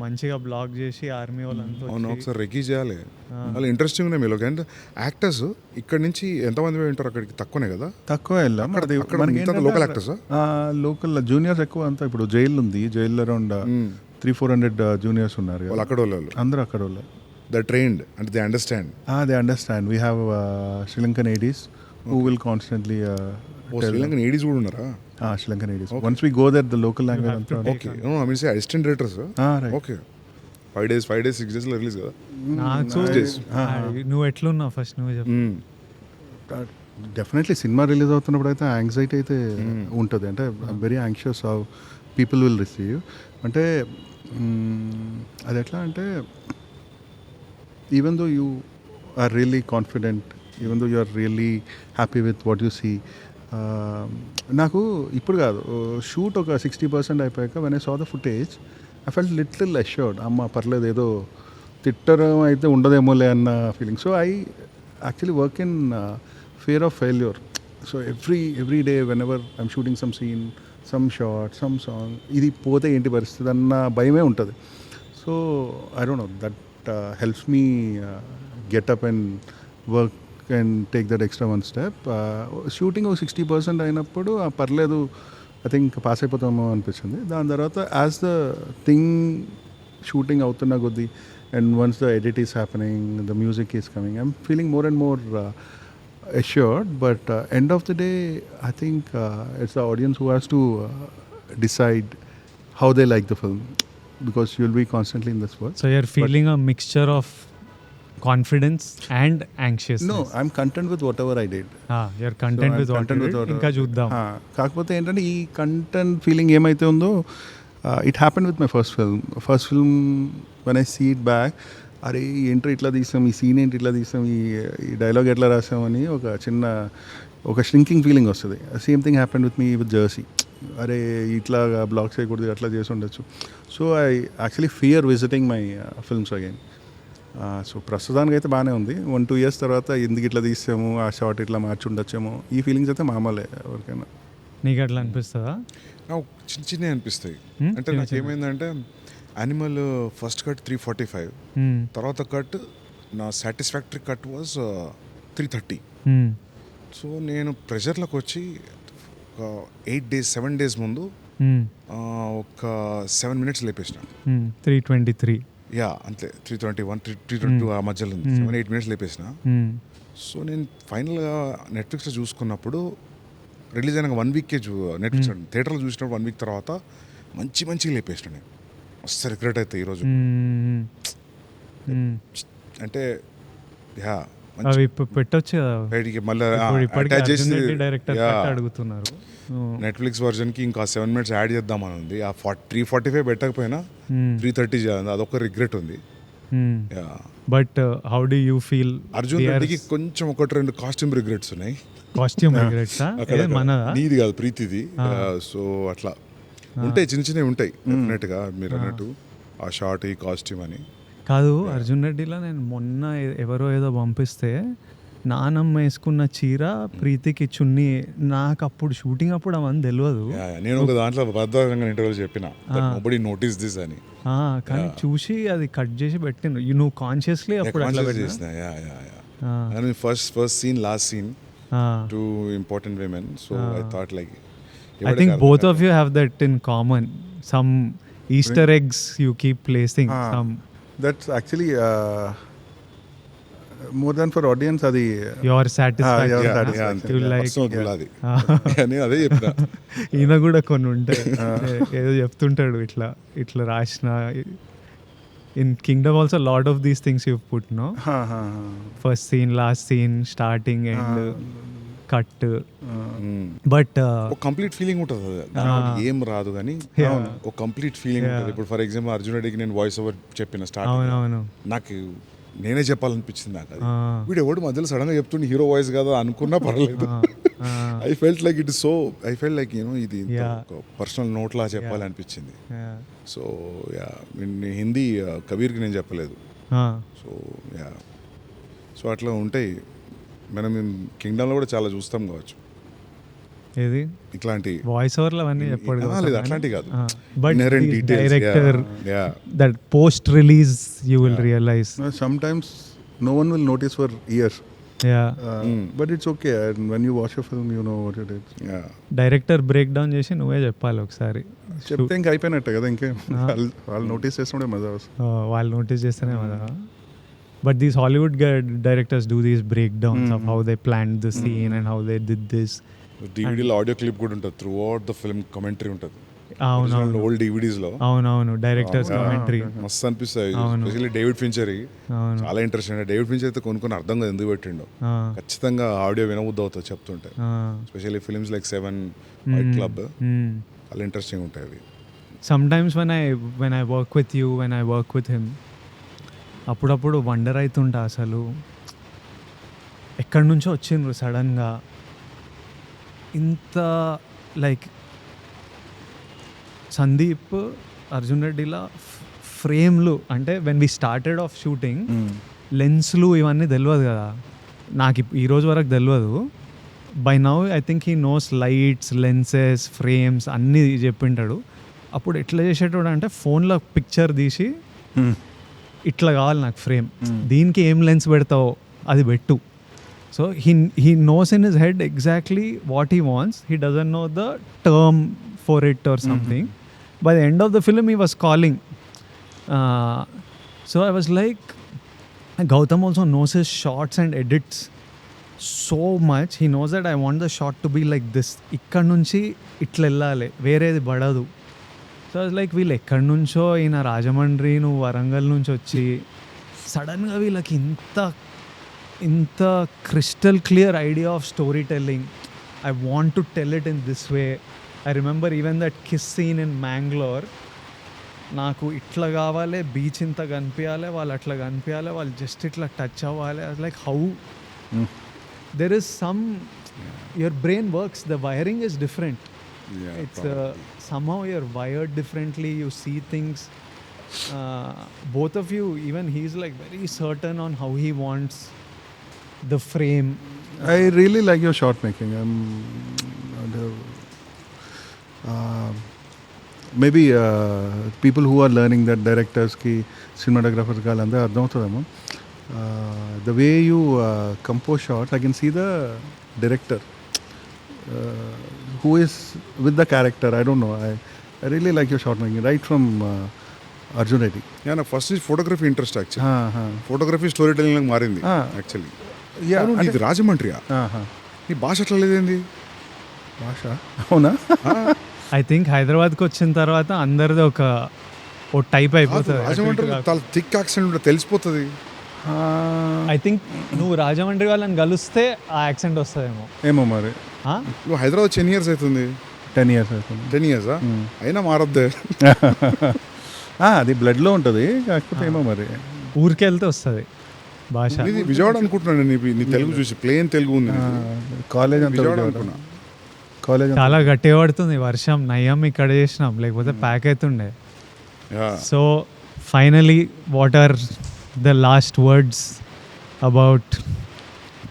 మంచిగా బ్లాక్ చేసి ఆర్మీ వాళ్ళంతా అవును, ఒకసారి రెగ్గి చేయాలి. వాళ్ళు ఇంట్రెస్టింగ్ ఉన్నాయి మీలో. అంటే యాక్టర్స్ ఇక్కడ నుంచి ఎంతమంది ఉంటారు అక్కడికి? తక్కువనే కదా? తక్కువ వెళ్ళాం. లోకల్ యాక్టర్స్, లోకల్ జూనియర్స్ ఎక్కువ అంతా. ఇప్పుడు జైలు ఉంది, జైల్లో అరౌండ్ 300-400 జూనియర్స్ ఉన్నారు. వాళ్ళు అక్కడ వాళ్ళు అందరూ అక్కడ వాళ్ళు. They trained and they understand. They understand. We have Sri Lankan ADs who will constantly Sri Lankan ADs కూడా ఉన్నారా? Sri Lankan ADs. Once we go there, the local language. Okay. No, I mean say assistant directors. Right. Okay. 5 days, 6 days లో release కదా? నువ్వు ఎట్లున్నావు first నువ్వు చెప్పు. Definitely cinema release అవుతున్నప్పుడు అయితే యాంగ్జైటీ అయితే ఉంటుంది. అంటే very anxious how people will receive. అంటే అది ఎట్లా అంటే even though you are really confident, even though you are really happy with what you see, నాకు ఇప్పుడు కాదు, షూట్ ఒక 60% అయిపోయాక when I saw the footage, I felt little assured. అమ్మ పర్లేదు, ఏదో తిట్టడం అయితే ఉండదేమోలే అన్న feeling. So I actually work in fear of failure. So every day whenever I'm shooting some scene, some shot, some song, ఇది పోతే ఏంటి పరిస్థితి అన్న భయమే ఉంటుంది. So I don't know, that helps me get up and work and take that extra one step. Shooting ఒక 60% అయినప్పుడు పర్లేదు, ఐ థింక్ పాస్ అయిపోతామో అనిపించింది. దాని తర్వాత యాజ్ ద థింగ్ షూటింగ్ అవుతున్న కొద్దీ and once the edit is happening, the music is coming, I'm feeling more and more assured. But end of the day, I think it's the audience who has to decide how they like the film, because you'll be constantly in this world. So you're feeling a mixture of confidence and anxiousness. No, I'm content with whatever I did. You're content with what you did. ఇంకా చూద్దాం. కాకపోతే ఏంటంటే ఈ content feeling ఏమైతే ఉందో, it happened with my first film. When I see it back, అరే ఏంటో ఇట్లా తీసాం, ఈ సీన్ ఏంటి ఇట్లా తీసాం, ఈ డైలాగ్ ఎట్లా రాసామని ఒక షింకింగ్ ఫీలింగ్ వస్తుంది. Same thing happened with me with Jersey. అరే ఇట్లా బ్లాక్ చేయకూడదు, అట్లా చేసి ఉండొచ్చు. So I actually fear visiting my films again. So ప్రస్తుతానికి అయితే బాగానే ఉంది. 1-2 years తర్వాత ఎందుకు ఇట్లా తీసాము, ఆ షార్ట్ ఇట్లా మార్చి ఉండొచ్చేమో, ఈ ఫీలింగ్స్ అయితే మామూలే ఎవరికైనా. నీకు అట్లా అనిపిస్తుందా? నాకు చిన్న అనిపిస్తాయి. అంటే నాకు ఏమైందంటే, యానిమల్ ఫస్ట్ కట్ 345, తర్వాత కట్ నా సాటిస్ఫాక్టరీ కట్ వాజ్ 330. సో నేను ప్రెషర్లోకి వచ్చి ఒక 7 days ముందు ఒక 7 minutes లేపేసిన. 323 అంతే, 321, 322 ఆ మధ్యలో ఉంది. 7-8 minutes లేపేసిన. సో నేను ఫైనల్గా నెట్ఫ్లిక్స్లో చూసుకున్నప్పుడు, రిలీజ్ అయినాక 1 week నెట్ఫ్లిక్స్ థియేటర్లో చూసినప్పుడు 1 week తర్వాత మంచిగా లేపేసిన. నేను మస్తు రిగ్రెట్ అయితే ఈరోజు. అంటే అవి పెట్టొచ్చు మళ్ళీ డైరెక్టర్ అడుగుతున్నారు. నెట్ఫ్లిక్స్ వర్జన్కి ఇంకా 7 minutes యాడ్ చేద్దామని ఉంది. ఆ 345 పెట్టకపోయినా 330 చేయాలి, అదొక రిగ్రెట్ ఉంది. But how do you feel? Arjun రెడ్డికి కొంచెం 1-2 కాస్ట్యూమ్ రిగ్రెట్స్ ఉన్నాయి. కాస్ట్యూమ్ రిగ్రెట్స్ నీది కాదు, ప్రీతిది. సో అట్లా ఉంటాయి, చిన్నవి ఉంటాయి డెఫినెట్గా. మీరు అన్నట్టు ఆ షార్ట్, ఈ కాస్ట్యూమ్ అని కాదు. అర్జున్ రెడ్డిలో నేను మొన్న ఎవరో ఏదో పంపిస్తే, నానమ్మ వేసుకున్న చీర, ప్రీతికి చున్నీ, నాకు అప్పుడు షూటింగ్ అప్పుడు అవన్నీ తెలియదు. నేను ఒక దాంట్లో బద్దంగా ఇంటర్వ్యూలో చెప్పిన, నోబడీ నోటీస్ దిస్ అని. కానీ చూసి అది కట్ చేసి పెట్టిన. నువ్వు కాన్షియస్లీ అప్పుడు అట్లా చేసిన. First scene, last scene, 2 important women. So I thought like, I think both of you have that in common. Some Easter eggs you keep placing. That's actually more than for audience అది your your satisfaction satisfaction. You like- Personal అది అని అదే చెప్పిన. ఈయన కూడా కొన్ని ఉంటాయి ఏదో చెప్తుంటాడు ఇట్లా రాసిన in Kingdom also lot of these things you put no first scene last scene starting and cut but ఒక కంప్లీట్ ఫీలింగ్ ఉంటుంది అది. దానివల్ల ఏం రాదు కానీ ఒక కంప్లీట్ ఫీలింగ్ ఉంటుంది. ఇప్పుడు ఫర్ ఎగ్జాంపుల్ అర్జున్ రెడ్డికి నేను వాయిస్ ఓవర్ చెప్పిన స్టార్ట్ అవునవును నాకు నేనే చెప్పాలనిపించింది నాకు అది. వీడు ఎవడు మధ్యలో సడన్ గా చెప్తుండే హీరో వాయిస్ కదా అనుకున్నా పర్లేదు. I felt like it is so I felt like you know ఇది పర్సనల్ నోట్ లా చెప్పాలి అనిపించింది. సో యా హిందీ కబీర్కి నేను చెప్పలేదు. సో యా సో అట్లా ఉంటాయి. మనం కింగ్డమ్లో కూడా చాలా చూస్తాం కావచ్చు ఏది ఇట్లాంటి వాయిస్ ఓవర్లు అవన్నీ చెప్పాడు లేదు అట్లాంటి కాదు. But Inherent details, director yeah. That post release you will realise sometimes no one will notice for years. Yeah But it's okay, and when you watch a film you know what it is. Yeah. Director break down చేసి నువ్వే చెప్పాలి ఒకసారి. చెప్తే ఇంకా అయిపోయినట్టే కదా, ఇంకే వాళ్ళు నోటీస్ చేస్తుండే మజా వస్తుంది. వాళ్ళు నోటీస్ చేస్తేనే కదా. But these Hollywood directors do these breakdowns of how they plan the scene and how they did this. డివిడీలో ఆడియో క్లిప్ కూడా ఉంటుంది. Throughout the film commentary ఉంటుంది. అవునవును ఓల్డ్ డివిడీస్ లో అవునవును డైరెక్టర్స్ కమెంటరీ మస్తు అనిపిస్తాయి. ఎస్పెషల్లీ డేవిడ్ ఫించర్ చాలా ఇంట్రెస్టింగ్. డేవిడ్ ఫించర్ అయితే కొన్ని అర్థం కాదు ఎందుకు పెట్టిండో. ఖచ్చితంగా ఆడియో వినబుద్ధి అవుతుంది చెప్తుంటే. Especially films like 7 fight club చాలా ఇంట్రెస్టింగ్ ఉంటాయి అవి. Sometimes when I work with you when I work with him అప్పుడప్పుడు వండర్ అవుతుంటా అసలు ఎక్కడి నుంచో వచ్చిండ్రు సడన్గా ఇంత లైక్ సందీప్ అర్జున్ రెడ్డిలా ఫ్రేమ్లు అంటే when we started off shooting లెన్స్లు ఇవన్నీ తెలియదు కదా నాకు ఈ రోజు వరకు తెలియదు. By now I think he knows lights lenses frames అన్నీ చెప్పింటాడు. అప్పుడు ఎట్లా చేసేటోడు అంటే ఫోన్లో పిక్చర్ తీసి ఇట్లా కావాలి నాకు ఫ్రేమ్, దీనికి ఏం లెన్స్ పెడతావో అది పెట్టు. So he knows in his head exactly what he wants. He doesn't know the term for it or something. By the end of the film he was calling. So I was like, Gowtam also knows his shots and edits so much. He knows that I want the shot to be like this. ఇక్కడ నుంచి ఇట్లా వెళ్ళాలి, వేరేది పడదు. So I was like, వీళ్ళు ఎక్కడి నుంచో ఈయన రాజమండ్రి నువ్వు వరంగల్ నుంచి వచ్చి సడన్గా వీళ్ళకి ఇంత crystal clear idea of storytelling. I want to tell it in this way. I remember even that kiss scene in Mangalore. నాకు ఇట్లా కావాలి, బీచ్ ఇంత కనిపించాలి, వాళ్ళు అట్లా కనిపించాలి, వాళ్ళు జస్ట్ ఇట్లా టచ్ అవ్వాలి. Like how there is some your brain works, the wiring is different. It's somehow you're wired differently, you see things. Both of you, even he's like very certain on how he wants the frame. I really like your shot making. Maybe people who are learning that directors ki cinematographers ka landa ardham avutademo. The way you compose shots, I can see the director who is with the character. I don't know. I really like your shot making right from Arjun Reddy. Yeah, నాకు first photography interest actually. Photography story telling లాగా మారింది actually. ఇది రాజమండ్రియా? ఈ భాష అట్లా లేదేంది భాష? అవునా? I think హైదరాబాద్కి వచ్చిన తర్వాత అందరిది ఓ టైప్ అయిపోతుంది. రాజమండ్రి చాలా థిక్ యాక్సెంట్ ఉంటుంది, తెలిసిపోతుంది. ఐ థింక్ నువ్వు రాజమండ్రి వాళ్ళని కలిస్తే ఆ యాక్సెంట్ వస్తుందేమో. ఏమో మరి. నువ్వు హైదరాబాద్ 10 years అవుతుంది. 10 years అవుతుంది. 10 years అయినా మారద్దే. అది బ్లడ్లో ఉంటుంది, కాకపోతే ఏమో మరి ఊరికి వెళ్తే వస్తుంది భాష. ఇది విజయవాడ అనుకుంటున్నాను. నీ తెలుగు చూసి ప్లేన్ తెలుగు ఉంది. కాలేజ్ అంతా విజయవాడ అనుకున్నా. కాలేజ్ చాలా గట్టిగా పడుతుంది వర్షం. నయ్యం ఇక్కడ చేసినాం, లేకపోతే ప్యాక్ అవుతుండే. So finally what are the last words about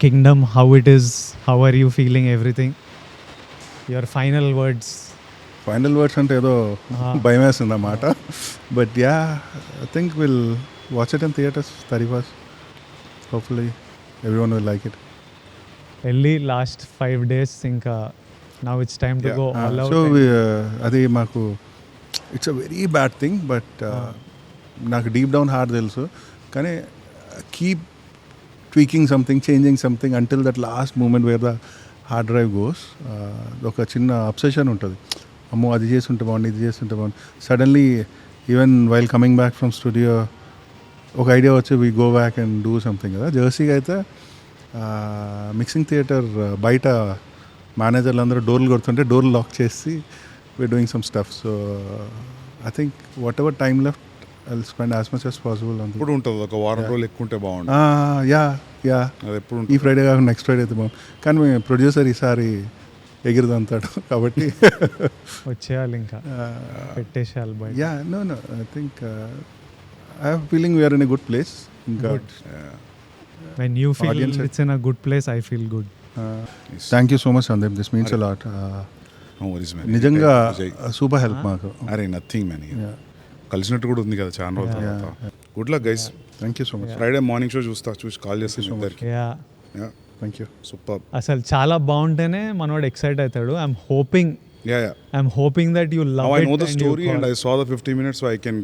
Kingdom? How it is, how are you feeling everything? Your final words. Final words అంటే ఏదో భయం వేస్తుంది అన్నమాట. But yeah, I think will watch it in theatres 31st. Hopefully everyone will like it. వెళ్ళి last 5 days ఇంకా now it's time to go all out. So అది మాకు it's a very bad thing, but నాకు deep down heart తెలుసు. కానీ keep tweaking something, changing something until that last moment where the hard drive goes. ఒక చిన్న obsession ఉంటుంది, అమ్మో అది చేస్తుంటే బాగుంది, ఇది చేస్తుంటే బాగుంది. Suddenly even while coming back from studio ఒక ఐడియా వచ్చి we go back and do something కదా. జెర్సీగా అయితే మిక్సింగ్ థియేటర్ బయట మేనేజర్లు అందరూ డోర్లు కొడుతుంటే డోర్లు లాక్ చేసి we're doing some stuff. So I think whatever time left I'll spend as much as possible on ఎప్పుడు ఉంటుంది ఒక వారం రోజులు ఎక్కువ ఉంటే బాగుంటుంది. యా అది ఎప్పుడు ఈ ఫ్రైడే కాకుండా నెక్స్ట్ ఫ్రైడే అయితే బాగుంది. కానీ మీ ప్రొడ్యూసర్ ఈసారి ఎగిరిదంతాడు కాబట్టి వచ్చేయాలి ఇంకా పెట్టేసేయాలి బయట. Yeah no I think I have feeling we're in a good place. ఇంకా when you feel it's in a good place, I feel good. Thank you so much Sandeep, this means a lot. నిజంగా super help మాకు. అరే nothing man, కలిసినట్టు కూడా ఉంది కదా చాలా రోజుల తర్వాత. Good luck guys. Thank you so much. Friday morning show చూసి కాల్ చేస్తాను ఇద్దరికి. Thank you. సూపర్. అసలు చాలా బాగుంటేనే మనోడు ఎక్సైట్ అవుతాడు. I'm hoping that you love I it. know the story and I saw the 50 minutes, so I can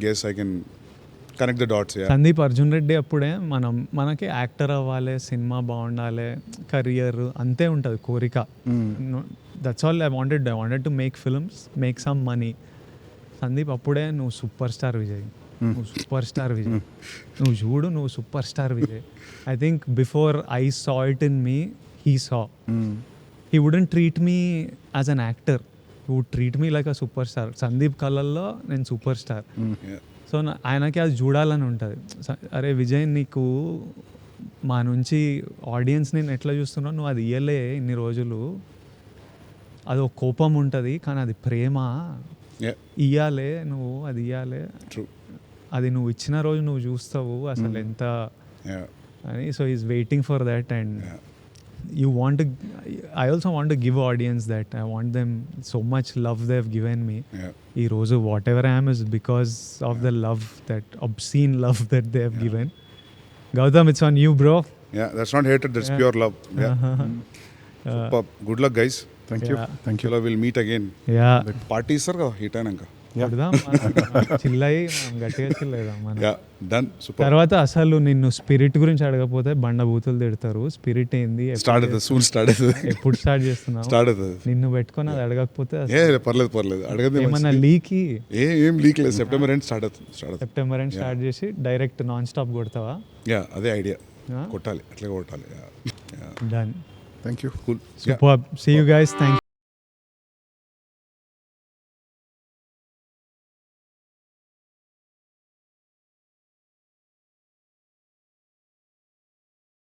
connect the dots. Sandeep Arjun Reddy అప్పుడే మనకి యాక్టర్ అవ్వాలి, సినిమా బాగుండాలి, కెరియర్ అంతే ఉంటుంది కోరిక. That's all I wanted to make films, make some money. Sandeep అప్పుడే నువ్వు super star Vijay, నువ్వు సూపర్ స్టార్ విజయ్, నువ్వు చూడు నువ్వు super star Vijay. I think before I saw it in me, he saw. He wouldn't treat me as an actor, he would treat me like a super star. Sandeep కళ్ళల్లో నేను super star. So ఆయనకి అది చూడాలని ఉంటుంది. అరే విజయ్, నీకు మా నుంచి ఆడియన్స్ నేను ఎట్లా చూస్తున్నావు, నువ్వు అది ఇయ్యలే ఇన్ని రోజులు, అది ఒక కోపం ఉంటుంది కానీ అది ప్రేమ. ఇయ్యాలే నువ్వు, అది ఇయ్యాలే, అది నువ్వు ఇచ్చిన రోజు నువ్వు చూస్తావు అసలు ఎంత అని. So is waiting for that. And you want to, I also want to give audience that. I want them so much love they've given me. Ee roju whatever I am is because of the love, that obscene love that they have given. Gowtam, it's on you, bro. Yeah, that's not hatred, that's pure love. Super. Good luck guys. Thank you. We'll meet again. Party sir kada hit ainanga. చిల్లయి గట్టిగా చిల్లేదా మన. Done. Super. తర్వాత అసలు నిన్ను spirit గురించి అడగకపోతే బండ బూతులు తిడతారు. స్పిరిట్ ఏంది, ఎప్పుడు స్టార్ట్ చేస్తున్నావు, నిన్ను పెట్టుకొని అది అడగకపోతే పర్లేదు అడగదు. ఏమన్నా లీకి ఏం లీక్ లేదు. సెప్టెంబర్ ఎండ్ స్టార్ట్ చేసి డైరెక్ట్ నాన్ స్టాప్ కొడతావా? అదే ఐడియా, కొట్టాలి, అట్లా కొట్టాలి. Done. Thank you. Cool. Superb. See you guys. Thank you.